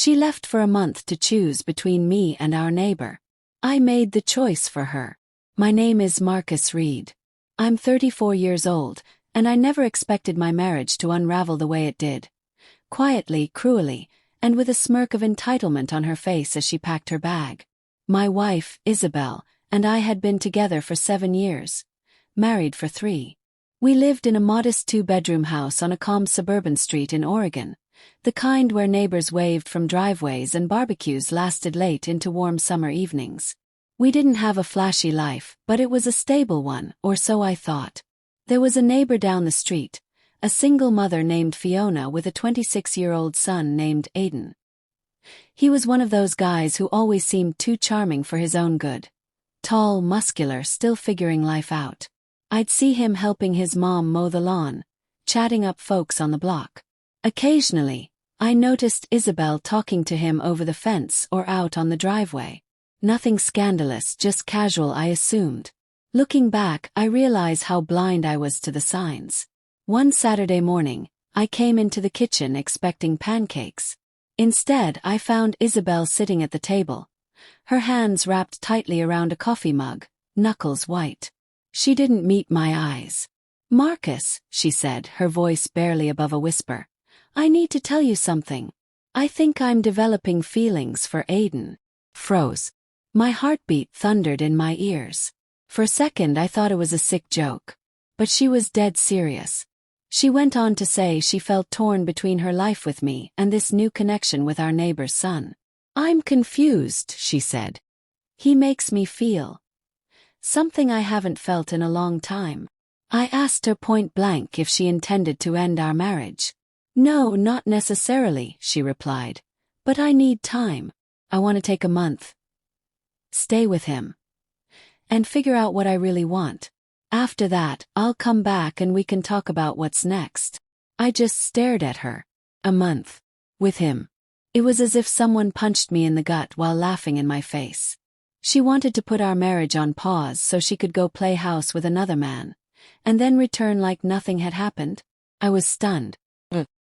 She left for a month to choose between me and our neighbor. I made the choice for her. My name is Marcus Reed. I'm 34 years old, and I never expected my marriage to unravel the way it did. Quietly, cruelly, and with a smirk of entitlement on her face as she packed her bag. My wife, Isabel, and I had been together for 7 years. Married for 3. We lived in a modest 2-bedroom house on a calm suburban street in Oregon, the kind where neighbors waved from driveways and barbecues lasted late into warm summer evenings. We didn't have a flashy life, but it was a stable one, or so I thought. There was a neighbor down the street, a single mother named Fiona with a 26-year-old son named Aiden. He was one of those guys who always seemed too charming for his own good. Tall, muscular, still figuring life out. I'd see him helping his mom mow the lawn, chatting up folks on the block. Occasionally, I noticed Isabel talking to him over the fence or out on the driveway. Nothing scandalous, just casual, I assumed. Looking back, I realize how blind I was to the signs. One Saturday morning, I came into the kitchen expecting pancakes. Instead, I found Isabel sitting at the table, her hands wrapped tightly around a coffee mug, knuckles white. She didn't meet my eyes. "Marcus," she said, her voice barely above a whisper, "I need to tell you something. I think I'm developing feelings for Aiden." Froze. My heartbeat thundered in my ears. For a second I thought it was a sick joke. But she was dead serious. She went on to say she felt torn between her life with me and this new connection with our neighbor's son. "I'm confused," she said. "He makes me feel something I haven't felt in a long time." I asked her point blank if she intended to end our marriage. "No, not necessarily," she replied. "But I need time. I want to take a month. Stay with him. And figure out what I really want. After that, I'll come back and we can talk about what's next." I just stared at her. A month. With him. It was as if someone punched me in the gut while laughing in my face. She wanted to put our marriage on pause so she could go play house with another man, and then return like nothing had happened. I was stunned.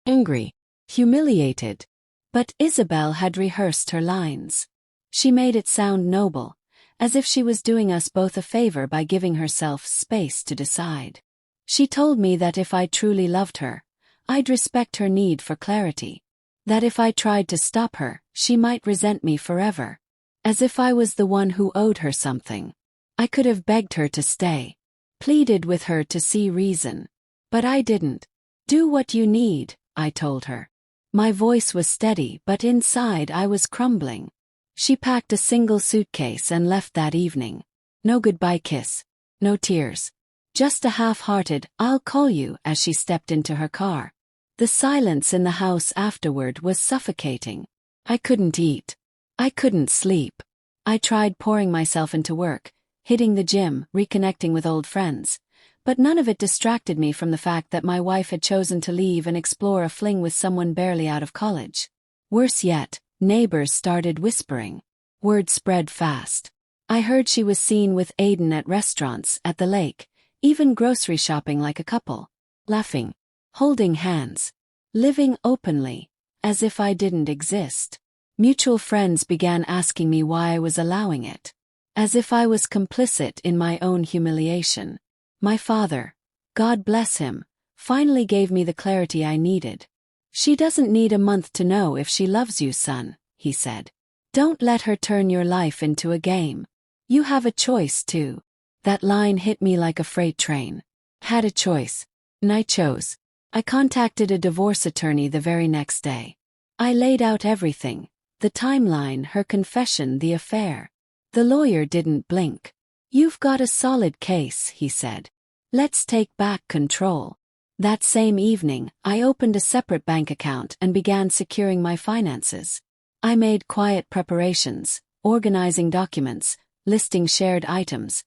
Angry. Humiliated. But Isabel had rehearsed her lines. She made it sound noble, as if she was doing us both a favor by giving herself space to decide. She told me that if I truly loved her, I'd respect her need for clarity. That if I tried to stop her, she might resent me forever. As if I was the one who owed her something. I could have begged her to stay. Pleaded with her to see reason. But I didn't. "Do what you need," I told her. My voice was steady, but inside I was crumbling. She packed a single suitcase and left that evening. No goodbye kiss. No tears. Just a half-hearted, "I'll call you," as she stepped into her car. The silence in the house afterward was suffocating. I couldn't eat. I couldn't sleep. I tried pouring myself into work, hitting the gym, reconnecting with old friends. But none of it distracted me from the fact that my wife had chosen to leave and explore a fling with someone barely out of college. Worse yet, neighbors started whispering. Word spread fast. I heard she was seen with Aiden at restaurants, at the lake, even grocery shopping like a couple. Laughing. Holding hands. Living openly. As if I didn't exist. Mutual friends began asking me why I was allowing it. As if I was complicit in my own humiliation. My father, God bless him, finally gave me the clarity I needed. "She doesn't need a month to know if she loves you, son," he said. "Don't let her turn your life into a game. You have a choice too." That line hit me like a freight train. Had a choice. And I chose. I contacted a divorce attorney the very next day. I laid out everything. The timeline, her confession, the affair. The lawyer didn't blink. "You've got a solid case," he said. "Let's take back control." That same evening, I opened a separate bank account and began securing my finances. I made quiet preparations, organizing documents, listing shared items,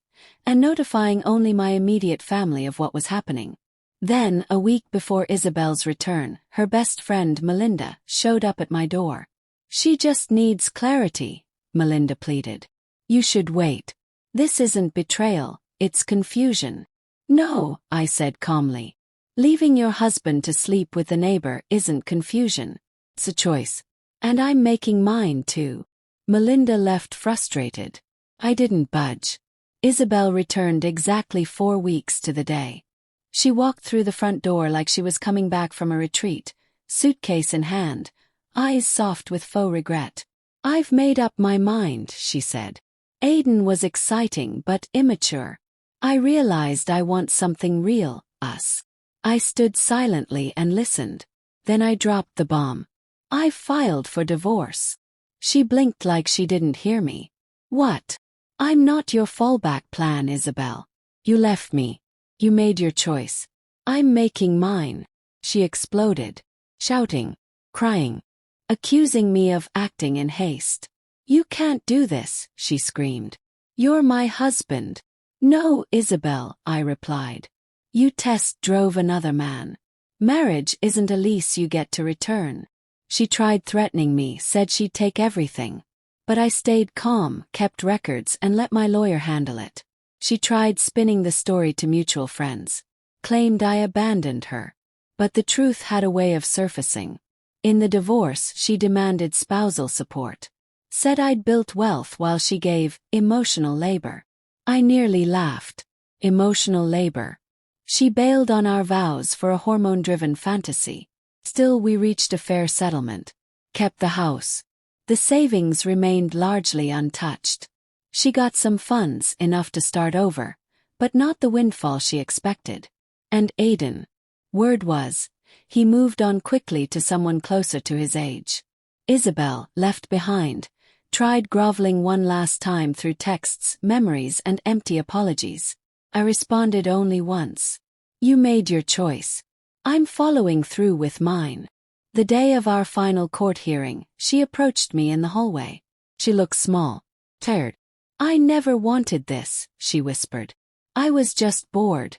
and notifying only my immediate family of what was happening. Then, a week before Isabel's return, her best friend Melinda showed up at my door. "She just needs clarity," Melinda pleaded. "You should wait. This isn't betrayal, it's confusion." "No," I said calmly. "Leaving your husband to sleep with the neighbor isn't confusion. It's a choice. And I'm making mine too. Melinda left frustrated. I didn't budge. Isabel returned exactly 4 weeks to the day. She walked through the front door like she was coming back from a retreat, suitcase in hand, eyes soft with faux regret. I've made up my mind, she said. Aiden was exciting but immature. I realized I want something real, us. I stood silently and listened. Then I dropped the bomb. I filed for divorce. She blinked like she didn't hear me. What? I'm not your fallback plan, Isabel. You left me. You made your choice. I'm making mine. She exploded, shouting, crying, accusing me of acting in haste. You can't do this, she screamed. You're my husband. No, Isabel, I replied. You test drove another man. Marriage isn't a lease you get to return. She tried threatening me, said she'd take everything. But I stayed calm, kept records, and let my lawyer handle it. She tried spinning the story to mutual friends. Claimed I abandoned her. But the truth had a way of surfacing. In the divorce, she demanded spousal support. Said I'd built wealth while she gave emotional labor. I nearly laughed. Emotional labor. She bailed on our vows for a hormone-driven fantasy. Still, we reached a fair settlement. Kept the house. The savings remained largely untouched. She got some funds, enough to start over, but not the windfall she expected. And Aiden. Word was, he moved on quickly to someone closer to his age. Isabel, left behind, tried groveling one last time through texts, memories, and empty apologies. I responded only once. You made your choice. I'm following through with mine. The day of our final court hearing, she approached me in the hallway. She looked small, tired. I never wanted this, she whispered. I was just bored.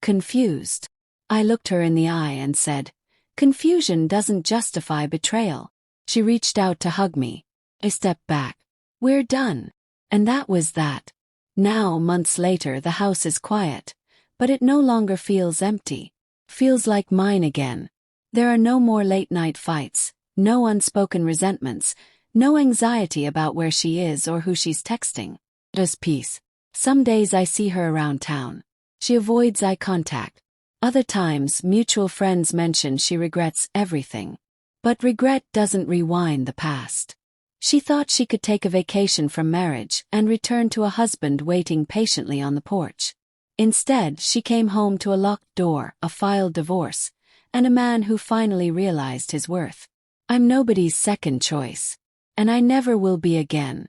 Confused. I looked her in the eye and said, confusion doesn't justify betrayal. She reached out to hug me. I stepped back. We're done. And that was that. Now, months later, the house is quiet. But it no longer feels empty. Feels like mine again. There are no more late-night fights, no unspoken resentments, no anxiety about where she is or who she's texting. Just peace. Some days I see her around town. She avoids eye contact. Other times, mutual friends mention she regrets everything. But regret doesn't rewind the past. She thought she could take a vacation from marriage and return to a husband waiting patiently on the porch. Instead, she came home to a locked door, a filed divorce, and a man who finally realized his worth. I'm nobody's second choice. And I never will be again.